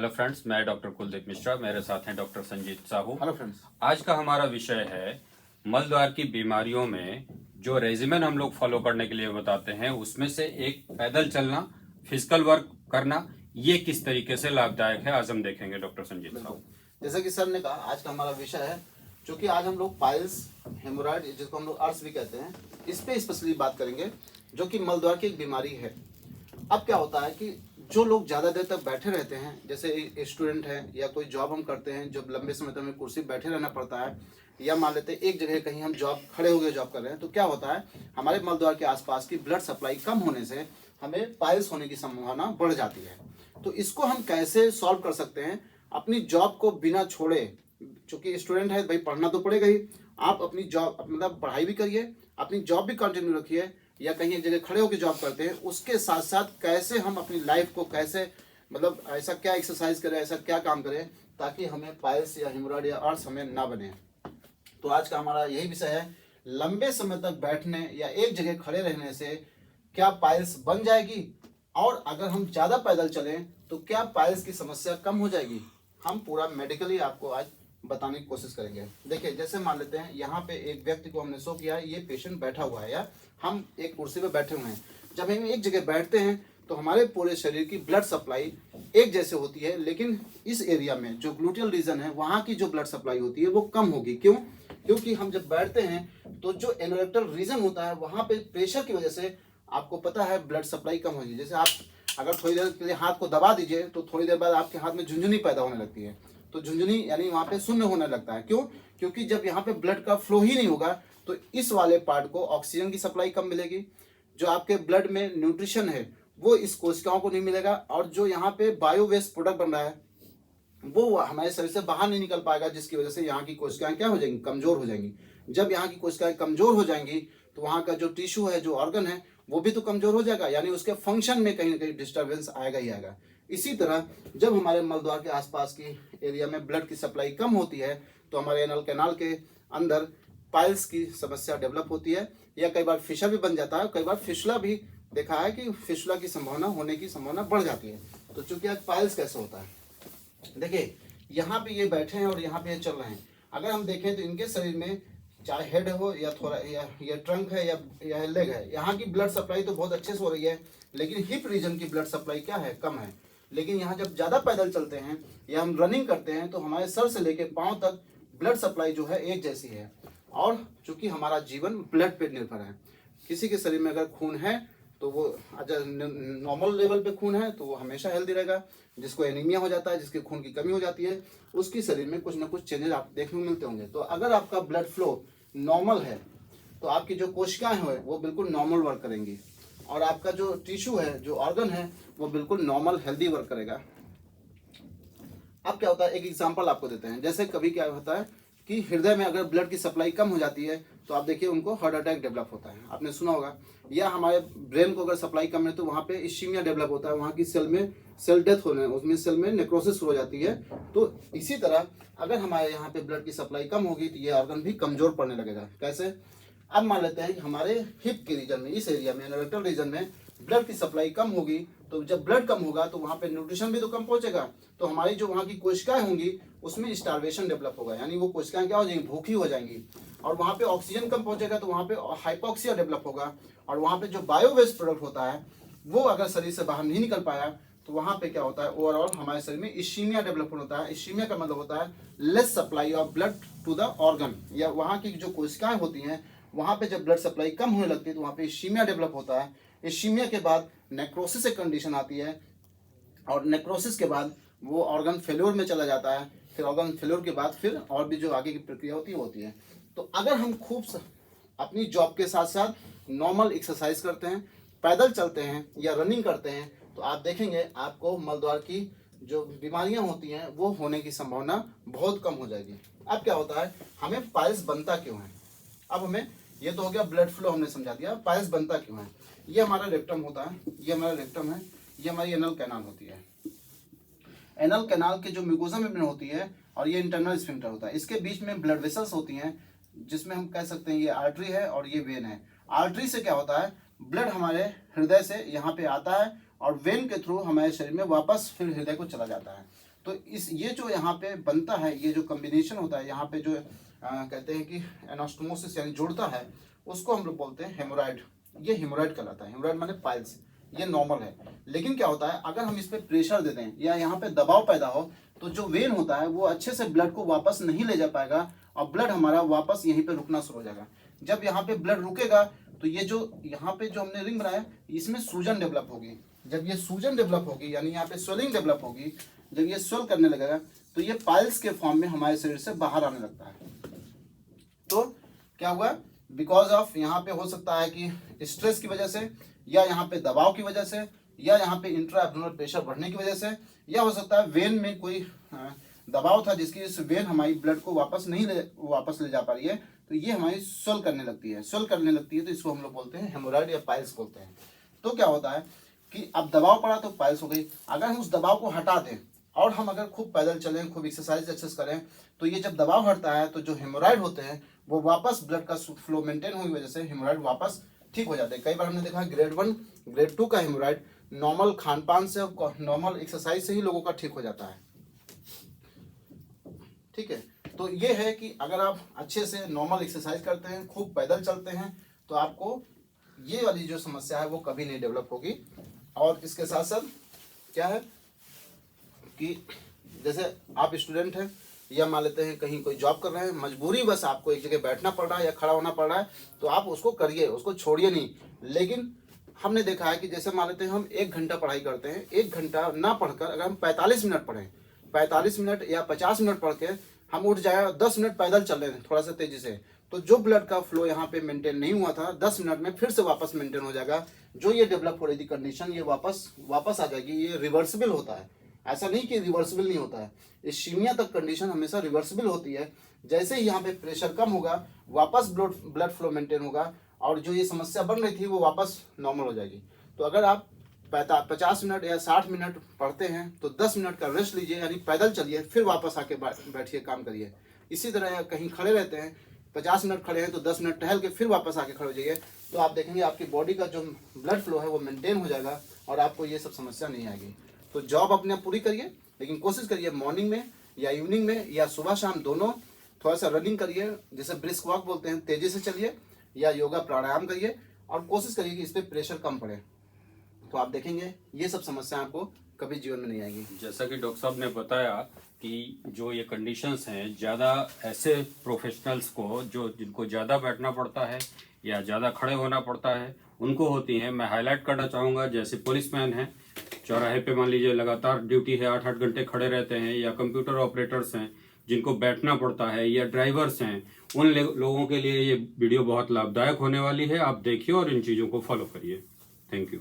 Hello friends, मैं doctor Kuldeep Mishra, मेरे साथ हैं doctor Sanjeet Sahu. Hello friends. आज का हमारा विषय है मलद्वार की बीमारियों में जो रेजिमेन हम लोग फॉलो करने के लिए बताते हैं, उसमें से एक पैदल चलना, फिजिकल वर्क करना, ये किस तरीके से लाभदायक है, आज हम देखेंगे डॉक्टर संजीत साहू। जैसा कि सर ने कहा, आज का हमारा विषय है, क्योंकि आज हम लोग पाइल्स, हेमोरॉइड, जिसको हम लोग अर्स भी कहते हैं, इस पे स्पेशली बात करेंगे, जो कि मलद्वार की एक बीमारी है। अब क्या होता है कि जो लोग ज़्यादा देर तक बैठे रहते हैं, जैसे स्टूडेंट हैं या कोई जॉब हम करते हैं, जब लंबे समय तक हमें कुर्सी बैठे रहना पड़ता है, या मान लेते हैं एक जगह कहीं हम जॉब खड़े हो गए जॉब कर रहे हैं, तो क्या होता है, हमारे मलद्वार के आसपास की ब्लड सप्लाई कम होने से हमें पाइल्स होने की संभावना बढ़ जाती है। तो इसको हम कैसे सॉल्व कर सकते हैं? अपनी जॉब को बिना छोड़े, चूंकि स्टूडेंट है भाई, पढ़ना तो पड़ेगा ही, आप अपनी जॉब मतलब पढ़ाई भी करिए, अपनी जॉब भी कंटिन्यू रखिए, या कहीं एक जगह खड़े होकर जॉब करते हैं, उसके साथ साथ कैसे हम अपनी लाइफ को कैसे मतलब ऐसा क्या एक्सरसाइज करें, ऐसा क्या काम करें ताकि हमें पाइल्स या हेमोरॉइड या अर्स हमें ना बने। तो आज का हमारा यही विषय है, लंबे समय तक बैठने या एक जगह खड़े रहने से क्या पाइल्स बन जाएगी, और अगर हम ज़्यादा पैदल चलें तो क्या पाइल्स की समस्या कम हो जाएगी। हम पूरा मेडिकली आपको आज बताने की कोशिश करेंगे। देखिए, जैसे मान लेते हैं यहाँ पे एक व्यक्ति को हमने शो किया है, ये पेशेंट बैठा हुआ है या हम एक कुर्सी पे बैठे हुए हैं। जब हम एक जगह बैठते हैं तो हमारे पूरे शरीर की ब्लड सप्लाई एक जैसे होती है, लेकिन इस एरिया में जो ग्लूटियल रीजन है, वहाँ की जो ब्लड सप्लाई होती है वो कम होगी। क्यों? क्योंकि हम जब बैठते हैं तो जो एनोरेक्टल रीजन होता है, वहाँ पे प्रेशर की वजह से आपको पता है ब्लड सप्लाई कम होगी। जैसे आप अगर थोड़ी देर के लिए हाथ को दबा दीजिए तो थोड़ी देर बाद आपके हाथ में झुंझुनी पैदा होने लगती है। तो झुंझुनी यानी वहाँ पे शून्य होने लगता है। क्यों? क्योंकि जब यहाँ पे ब्लड का फ्लो ही नहीं होगा तो इस वाले पार्ट को ऑक्सीजन की सप्लाई कम मिलेगी, जो आपके ब्लड में न्यूट्रिशन है वो इस कोशिकाओं को नहीं मिलेगा, और जो यहाँ पे बायो वेस्ट प्रोडक्ट बन रहा है वो हमारे शरीर से बाहर नहीं निकल पाएगा, जिसकी वजह से यहाँ की कोशिकाएं क्या हो जाएंगी, कमजोर हो जाएंगी। जब यहाँ की कोशिकाएं कमजोर हो जाएंगी तो वहाँ का जो टिश्यू है, जो ऑर्गन है, वो भी तो कमजोर हो जाएगा, यानी उसके फंक्शन में कहीं ना कहीं डिस्टर्बेंस आएगा ही आएगा। इसी तरह जब हमारे मलद्वार के आसपास की एरिया में ब्लड की सप्लाई कम होती है तो हमारे एनल कैनाल के अंदर पाइल्स की समस्या डेवलप होती है, या कई बार फिशर भी बन जाता है। कई बार फिशला भी देखा है कि फिशला की संभावना होने की संभावना बढ़ जाती है। तो चूंकि आज पाइल्स कैसे होता है, देखिए यहाँ पे ये बैठे हैं और यहाँ पे ये चल रहे हैं। अगर हम देखें तो इनके शरीर में चाहे हेड हो या थोड़ा या ट्रंक है या लेग है, यहाँ की ब्लड सप्लाई तो बहुत अच्छे से हो रही है, लेकिन हिप रीजन की ब्लड सप्लाई क्या है, कम है। लेकिन यहाँ जब ज़्यादा पैदल चलते हैं या हम रनिंग करते हैं तो हमारे सर से लेके पाँव तक ब्लड सप्लाई जो है एक जैसी है। और चूंकि हमारा जीवन ब्लड पे निर्भर है, किसी के शरीर में अगर खून है तो वो अगर नॉर्मल लेवल पे खून है तो वो हमेशा हेल्दी रहेगा। जिसको एनीमिया हो जाता है, जिसके खून की कमी हो जाती है, उसकी शरीर में कुछ ना कुछ चेंजेस आप देखने को मिलते होंगे। तो अगर आपका ब्लड फ्लो नॉर्मल है तो आपकी जो कोशिकाएं हैं वो बिल्कुल नॉर्मल वर्क करेंगी, और आपका जो टिश्यू है, जो ऑर्गन है, वो बिल्कुल नॉर्मल हेल्दी वर्क करेगा। अब क्या होता है, एक एग्जांपल आपको देते हैं। जैसे कभी क्या होता है कि हृदय में अगर ब्लड की सप्लाई कम हो जाती है तो आप देखिए उनको हार्ट अटैक डेवलप होता है, आपने सुना होगा। या हमारे ब्रेन को अगर सप्लाई कम है तो वहाँ पे इश्कीमिया डेवलप होता है, वहाँ की सेल में सेल डेथ होने, उसमें सेल में नेक्रोसिस हो जाती है। तो इसी तरह अगर हमारे यहाँ पे ब्लड की सप्लाई कम होगी तो ये ऑर्गन भी कमजोर पड़ने लगेगा। कैसे? अब मान लेते हैं कि हमारे हिप के रीजन में, इस एरिया में, एनोरेक्टल रीजन में ब्लड की सप्लाई कम होगी, तो जब ब्लड कम होगा तो वहाँ पे न्यूट्रिशन भी तो कम पहुँचेगा, तो हमारी जो वहाँ की कोशिकाएं होंगी उसमें स्टार्वेशन डेवलप होगा, यानी वो कोशिकाएं क्या हो जाएंगी, भूखी हो जाएंगी। और वहाँ पे ऑक्सीजन कम पहुँचेगा तो वहाँ पे हाइपोक्सिया डेवलप होगा, और वहाँ पे जो बायो वेस्ट प्रोडक्ट होता है वो अगर शरीर से बाहर नहीं निकल पाया तो वहाँ पे क्या होता है, ओवरऑल हमारे शरीर में इश्कीमिया डेवलप होता है। इश्कीमिया का मतलब होता है less supply of blood to the organ, या वहाँ की जो कोशिकाएं होती हैं वहाँ पे जब ब्लड सप्लाई कम होने लगती है तो वहाँ पे इश्कीमिया डेवलप होता है। इश्कीमिया के बाद नेक्रोसिस एक कंडीशन आती है, और नेक्रोसिस के बाद वो ऑर्गन फेल्योर में चला जाता है। फिर ऑर्गन फेल्योर के बाद फिर और भी जो आगे की प्रक्रिया होती है। तो अगर हम खूब अपनी जॉब के साथ साथ नॉर्मल एक्सरसाइज करते हैं, पैदल चलते हैं या रनिंग करते हैं, तो आप देखेंगे आपको मलद्वार की जो बीमारियां होती हैं वो होने की संभावना बहुत कम हो जाएगी। अब क्या होता है, हमें पाइल्स बनता क्यों है? अब हमें ये तो हो गया ब्लड फ्लो, हमने समझा दिया। पाइल्स बनता क्यों है? ये हमारा रेक्टम होता है, ये हमारा रेक्टम है, ये हमारी एनल कैनाल होती है। एनल कैनाल के जो म्यूकोसा मेम्ब्रेन होती है और ये इंटरनल स्फिंक्टर होता है, इसके बीच में ब्लड वेसल्स होती हैं, जिसमें हम कह सकते हैं ये आर्टरी है और ये वेन है। आर्टरी से क्या होता है, ब्लड हमारे हृदय से यहाँ पे आता है और वेन के थ्रू हमारे शरीर में वापस फिर हृदय को चला जाता है। तो ये जो यहाँ पे बनता है, ये जो कॉम्बिनेशन होता है यहाँ पे जो कहते हैं कि एनास्टोमोसिस यानी जुड़ता है, उसको हम लोग बोलते हैं हेमोराइड। ये हेमोराइड कहलाता है। हेमोराइड माने पाइल्स। ये नॉर्मल है, लेकिन क्या होता है अगर हम इस पे प्रेशर दे दें या यहाँ पे दबाव पैदा हो तो जो वेन होता है वो अच्छे से ब्लड को वापस नहीं ले जा पाएगा और ब्लड हमारा वापस यहीं पे रुकना शुरू हो जाएगा। जब यहाँ पे ब्लड रुकेगा तो ये जो यहाँ पे जो हमने रिंग बनाया इसमें सूजन डेवलप होगी। जब ये सूजन डेवलप होगी यानी यहाँ पे स्वेलिंग डेवलप होगी, जब ये स्वेल करने लगेगा तो ये पाइल्स के फॉर्म में हमारे शरीर से बाहर आने लगता है। तो क्या हुआ, बिकॉज ऑफ यहाँ पे हो सकता है कि स्ट्रेस की वजह से, या यहाँ पे दबाव की वजह से, या यहाँ पे इंट्रा एब्डोमिनल प्रेशर बढ़ने की वजह से, या हो सकता है वेन में कोई दबाव था जिसकी इस वेन हमारी ब्लड को वापस ले जा पा रही है, तो ये हमारी स्वेल करने लगती है। स्वेल करने लगती है तो इसको हम लोग बोलते हैं हेमोराइड या पाइल्स बोलते हैं। तो क्या होता है कि अब दबाव पड़ा तो पाइल्स हो गई। अगर हम उस दबाव को हटा दें और हम अगर खूब पैदल चलें, खूब एक्सरसाइज करें, तो ये जब दबाव हटता है तो जो हेमोराइड होते हैं वो वापस ब्लड का फ्लो मेंटेन होने की वजह से हेमोराइड वापस ठीक हो जाते हैं। कई बार हमने देखा ग्रेड 1 ग्रेड 2 का हेमोराइड नॉर्मल खान पान से, नॉर्मल एक्सरसाइज से ही लोगों का ठीक हो जाता है। ठीक है, तो ये है कि अगर आप अच्छे से नॉर्मल एक्सरसाइज करते हैं, खूब पैदल चलते हैं, तो आपको ये वाली जो समस्या है वो कभी नहीं डेवलप होगी। और इसके साथ साथ क्या है कि जैसे आप स्टूडेंट हैं या मान लेते हैं कहीं कोई जॉब कर रहे हैं, मजबूरी बस आपको एक जगह बैठना पड़ रहा है या खड़ा होना पड़ रहा है, तो आप उसको करिए, उसको छोड़िए नहीं। लेकिन हमने देखा है कि जैसे मान लेते हैं हम 1 घंटा पढ़ाई करते हैं, 1 घंटा ना पढ़कर अगर हम 45 मिनट पढ़ें, 45 मिनट या 50 मिनट पढ़ के हम उठ जाए 10 मिनट पैदल चल रहे हैं थोड़ा सा तेजी से, तो जो ब्लड का फ्लो यहाँ पे मेंटेन नहीं हुआ था 10 मिनट में फिर से वापस मेंटेन हो जाएगा। जो ये डेवलप हो रही थी कंडीशन, ये वापस आ जाएगी। ये रिवर्सिबल होता है, ऐसा नहीं कि रिवर्सिबल नहीं होता है। इस्कीमिया तक कंडीशन हमेशा रिवर्सिबल होती है। जैसे ही यहाँ पे प्रेशर कम होगा वापस ब्लड फ्लो मेंटेन होगा और जो ये समस्या बन रही थी वो वापस नॉर्मल हो जाएगी। तो अगर आप 50 मिनट या 60 मिनट पढ़ते हैं तो 10 मिनट का रेस्ट लीजिए, यानी पैदल चलिए, फिर वापस आके बैठिए, काम करिए। इसी तरह कहीं खड़े रहते हैं, 50 मिनट खड़े हैं तो 10 मिनट टहल के फिर वापस आके खड़े हो जाइए, तो आप देखेंगे आपकी बॉडी का जो ब्लड फ्लो है वो मेंटेन हो जाएगा और आपको ये सब समस्या नहीं आएगी। तो जॉब अपने आप पूरी करिए, लेकिन कोशिश करिए मॉर्निंग में या इवनिंग में या सुबह शाम दोनों थोड़ा सा रनिंग करिए, जैसे ब्रिस्क वॉक बोलते हैं, तेजी से चलिए, या योगा प्राणायाम करिए और कोशिश करिए कि इस पर प्रेशर कम पड़े। तो आप देखेंगे ये सब समस्या आपको कभी जीवन में नहीं आएगी। जैसा कि डॉक्टर साहब ने बताया कि जो ये कंडीशंस हैं, ज़्यादा ऐसे प्रोफेशनल्स को जिनको ज़्यादा बैठना पड़ता है या ज़्यादा खड़े होना पड़ता है उनको होती हैं। मैं हाईलाइट करना चाहूँगा, जैसे पुलिसमैन हैं, चौराहे पे मान लीजिए लगातार ड्यूटी है, 8-8 घंटे खड़े रहते हैं, या कंप्यूटर ऑपरेटर्स हैं जिनको बैठना पड़ता है, या ड्राइवर्स हैं, उन लोगों के लिए ये वीडियो बहुत लाभदायक होने वाली है। आप देखिए और इन चीज़ों को फॉलो करिए। Thank you.